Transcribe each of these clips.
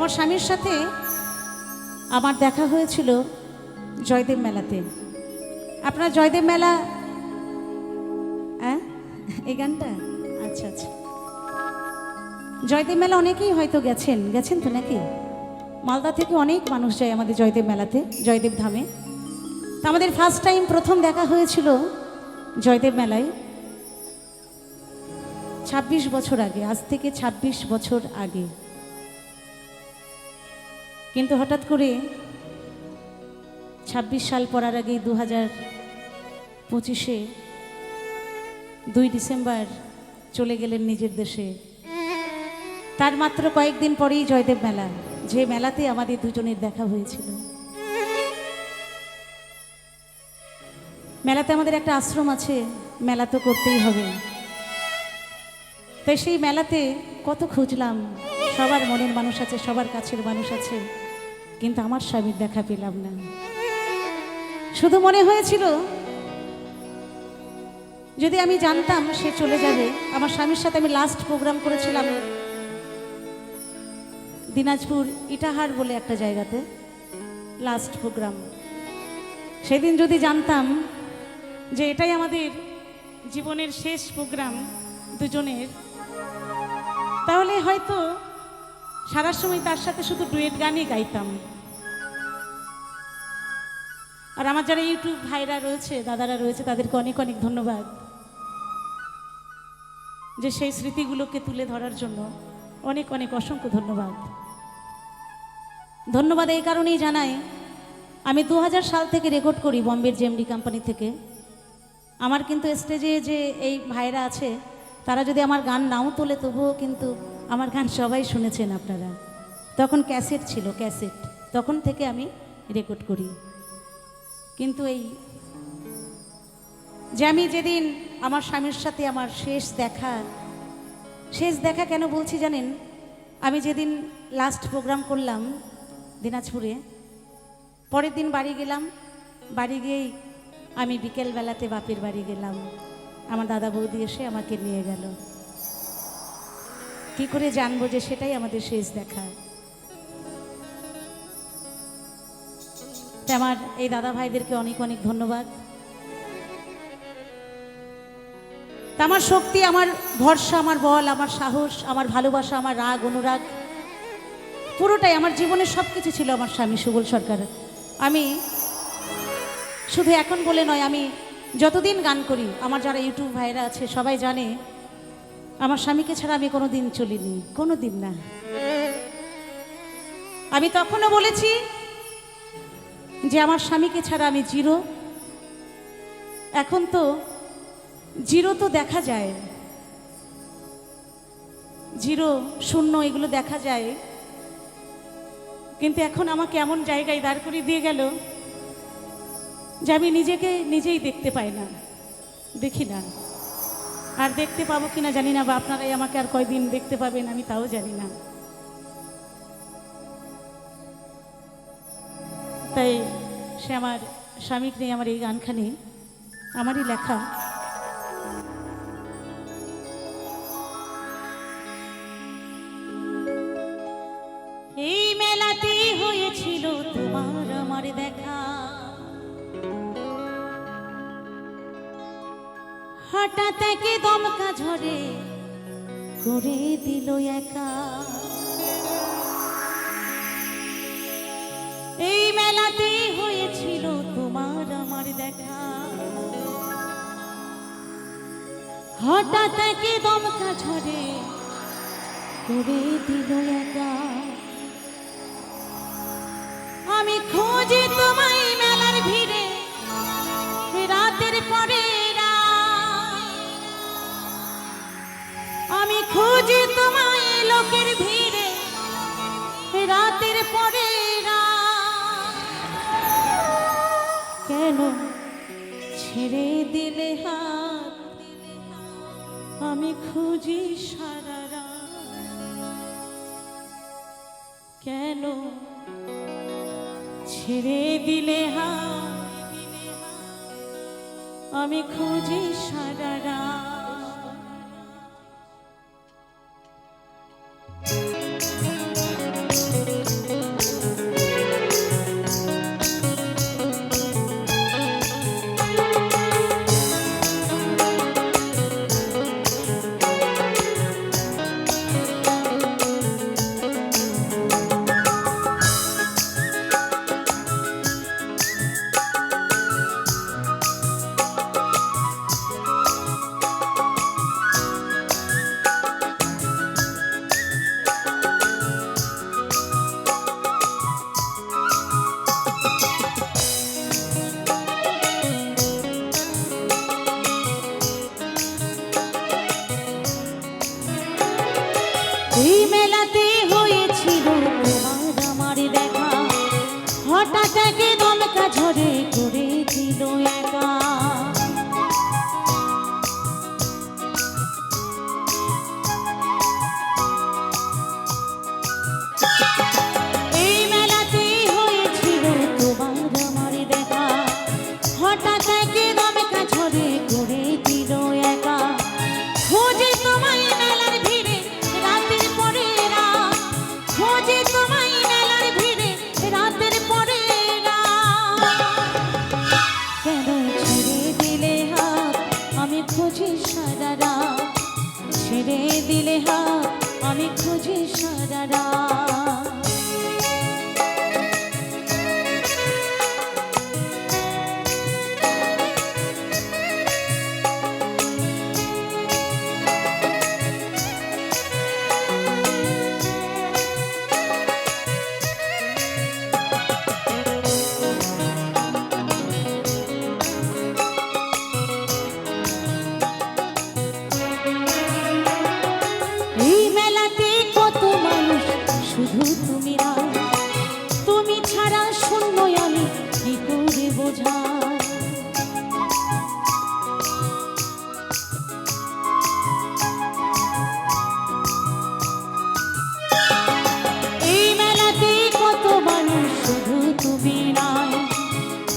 আমার স্বামীর সাথে আমার দেখা হয়েছিল জয়দেব মেলাতে। আপনার জয়দেব মেলা, হ্যাঁ এই গানটা, আচ্ছা আচ্ছা, জয়দেব মেলা অনেকেই হয়তো গেছেন তো নাকি? মালদা থেকে অনেক মানুষ যায় আমাদের জয়দেব মেলাতে, জয়দেব ধামে। তা আমাদের ফার্স্ট টাইম প্রথম দেখা হয়েছিল জয়দেব মেলায় ২৬ বছর আগে, আজ থেকে ২৬ বছর আগে। কিন্তু হঠাৎ করে ২৬ সাল পড়ার আগে ২০২৫-এ ২ ডিসেম্বর চলে গেলেন নিজের দেশে। তার মাত্র কয়েকদিন পরেই জয়দেব মেলা, যে মেলাতে আমাদের দুজনের দেখা হয়েছিল। মেলাতে আমাদের একটা আশ্রম আছে, মেলা তো করতেই হবে। তাই সেই মেলাতে কত খুঁজলাম, সবার মনের মানুষ আছে, সবার কাছের মানুষ আছে, কিন্তু আমার স্বামীর দেখা পেলাম না। শুধু মনে হয়েছিল যদি আমি জানতাম সে চলে যাবে। আমার স্বামীর সাথে আমি লাস্ট প্রোগ্রাম করেছিলাম দিনাজপুর ইটাহার বলে একটা জায়গাতে, লাস্ট প্রোগ্রাম। সেদিন যদি জানতাম যে এটাই আমাদের জীবনের শেষ প্রোগ্রাম দুজনের, তাহলে হয়তো সারা সময় তার সাথে শুধু ডুয়েট গানই গাইতাম। আর আমার যারা ইউটিউব ভাইরা রয়েছে, দাদারা রয়েছে, তাদেরকে অনেক অনেক ধন্যবাদ যে সেই স্মৃতিগুলোকে তুলে ধরার জন্য। অনেক অনেক অসংখ্য ধন্যবাদ। ধন্যবাদ এই কারণেই জানাই, আমি ২০০০ সাল থেকে রেকর্ড করি বম্বের জেএমডি কোম্পানি থেকে। আমার কিন্তু স্টেজে যে এই ভাইরা আছে, তারা যদি আমার গান নাও তোলে, তবুও কিন্তু আমার গান সবাই শুনেছেন আপনারা। তখন ক্যাসেট ছিল, ক্যাসেট, তখন থেকে আমি রেকর্ড করি। কিন্তু এই যে আমি যেদিন আমার স্বামীর সাথে আমার শেষ দেখা কেন বলছি জানেন? আমি যেদিন লাস্ট প্রোগ্রাম করলাম দিনাজপুরে, পরের দিন বাড়ি গেলাম। বাড়ি গিয়েই আমি বিকেলবেলাতে বাপের বাড়ি গেলাম। আমার দাদা বৌদি এসে আমাকে নিয়ে গেল। কি করে জানবো যে সেটাই আমাদের শেষ দেখা? আমার এই দাদা ভাইদেরকে অনেক অনেক ধন্যবাদ। আমার শক্তি, আমার ভরসা, আমার বল, আমার সাহস, আমার ভালোবাসা, আমার রাগ, অনুরাগ, পুরোটাই আমার জীবনের সব কিছু ছিল আমার স্বামী সুবল সরকার। আমি শুধু এখন বলে নয়, আমি যতদিন গান করি, আমার যারা ইউটিউব ভাইরা আছে সবাই জানে, আমার স্বামীকে ছাড়া আমি কোনো দিন চলিনি, কোনো দিন না। আমি তখনও বলেছি যে আমার স্বামীকে ছাড়া আমি জিরো। এখন তো জিরো তো দেখা যায়, জিরো, শূন্য, এগুলো দেখা যায়, কিন্তু এখন আমাকে এমন জায়গায় দাঁড় করিয়ে দিয়ে গেল যে আমি নিজেকে নিজেই দেখতে পাই না, দেখি না। আর দেখতে পাবো কিনা জানি না, বা আপনারাই আমাকে আর কয়দিন দেখতে পাবেন আমি তাও জানি না। তাই সে আমার স্বামীকে নিয়ে আমার এই গানখানি আমারই লেখা। এই মেলাতে হয়েছিল তোমার আমার দেখা, হঠাৎ একে দমকা ঝড়ে করে দিল একা। এই মেলাতে হয়েছিল তোমার আমার দেখা, হঠাৎ একে দমকা ঝড়ে করে দিল একা। আমি খুঁজি তোমায় মেলার ভিড়ে, রাতের পরে আমি খুঁজি তোমায় লোকের ভিড়ে, রাতের পরে কেন ছেড়ে দিলে হাত? আমি খুঁজি সারা রাত, কেন ছেড়ে দিলে হাত? আমি খুঁজি সারা রাত। এই মেলাতে হয়েছিল তোমার আমার দেখা, হঠাৎ একে দমকা ঝরে করে দিল একা। এই মেলাতে হয়েছিল তোমার আমার দেখা, হঠাৎ একে দমকা ঝরে করে দিল একা। খোঁজে তোমায় মেলার ভিড়ে রাতের পরে রাত, খোঁজে তোমায় মেলার ভিড়ে রাতের পরে রাত। কেন ছেড়ে দিলে হাত আমি খুঁজি সারা রাত, ছেড়ে দিলে হাত আমি খুঁজি সারা রাত। এই মেলাতে কত মানুষ শুধু তুমি না, তুমি ছাড়া শূন্য আমি কি করে বোঝাই। এই মেলাতে কত মানুষ শুধু তুমি নাই,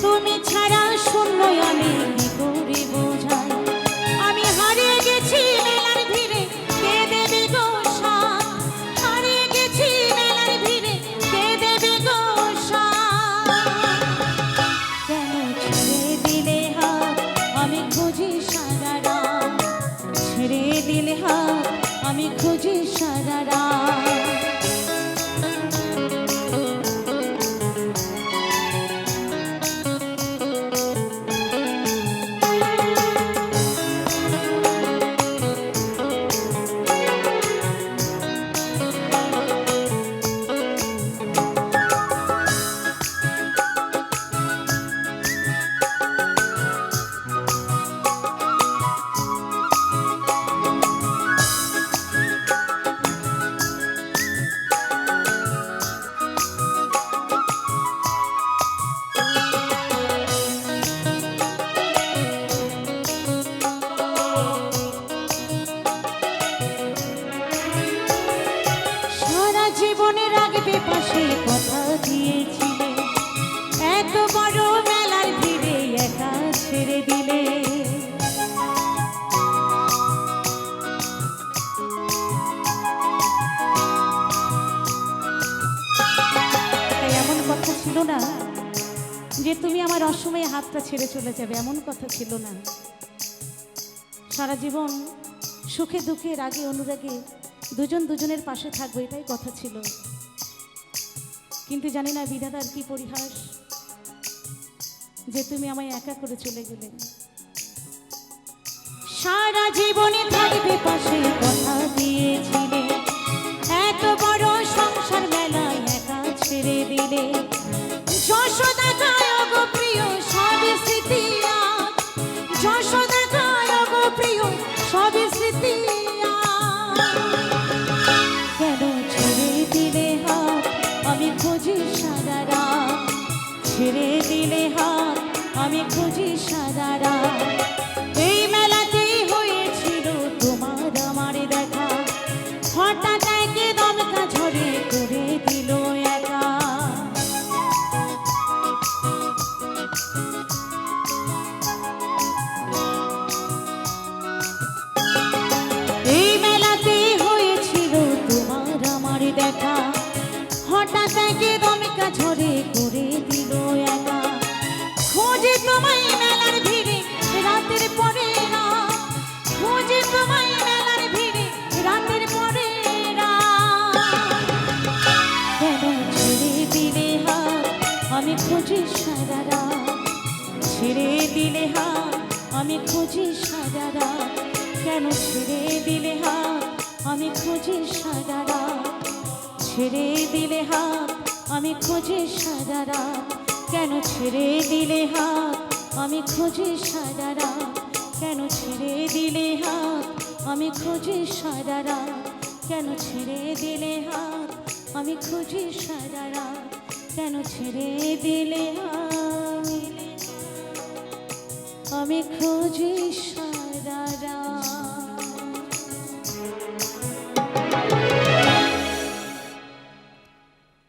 তুমি ছাড়া শূন্য আমি কি করে বোঝাই। আমি হারিয়ে গেছি মেলার ভিড়ে, কে দেবে গো সাথ, হারিয়ে গেছি মেলার ভিড়ে, কে দেবে গো সাথ। কেন ছেড়ে দিলে হাত আমি খুঁজি সারা রাত, ছেড়ে দিলে হাত আমি খুঁজি সারা রাত। সারা জীবনে রাখবে পাশে কথা দিয়েছিলে, এত বড় মেলার ভিড়ে একা ছেড়ে দিলে। তাই এমন কথা ছিল না যে তুমি আমার অসময়ে হাতটা ছেড়ে চলে যাবে, এমন কথা ছিল না। সারা জীবন সুখে দুঃখে রাগে অনুরাগে দুজন দুজনের পাশে থাকবো, এটাই কথা ছিল। কিন্তু জানি না বিধাতার কি পরিহাস যে তুমি আমায় একা করে চলে গেলে। সারা জীবনে থাকবে পাশে কথা দিয়েছিলে, এত বড় সংসার মেলায় একা ছেড়ে দিলে। যশোদা গায় গো প্রিয় সবই স্মৃতি আজ, যশোদা গায় গো প্রিয় সবই স্মৃতি আজ। কেন ছেড়ে দিলে হাত আমি খুঁজি সারা রাত, ছেড়ে দিলে হাত আমি খুঁজি সারা রাত। এই মেলাতেই হয়েছিল তোমার আমার দেখা, বুকে দমকা ঝরে করে দিল একা খোঁজে তোমায় মেলার ভিড়ে রাতের পরে রাত খোঁজে তোমায় মেলার ভিড়ে রাতের পরে রাত কেন ছেড়ে দিলে হাত আমি খুঁজি সারা রাত ছেড়ে দিলে হাত আমি খুঁজি সারা রাত কেন ছেড়ে দিলে হাত আমি খুঁজি সারা রাত ছেড়ে দিলে হাত আমি খুঁজি সারা রাত কেন ছেড়ে দিলে হাত আমি খুঁজি সারা রাত কেন ছেড়ে দিলে হাত আমি খুঁজি সারা রাত কেন ছেড়ে দিলে হাত আমি খুঁজি সারা রাত কেন ছেড়ে দিলে হাত আমি খুঁজি সারা রাত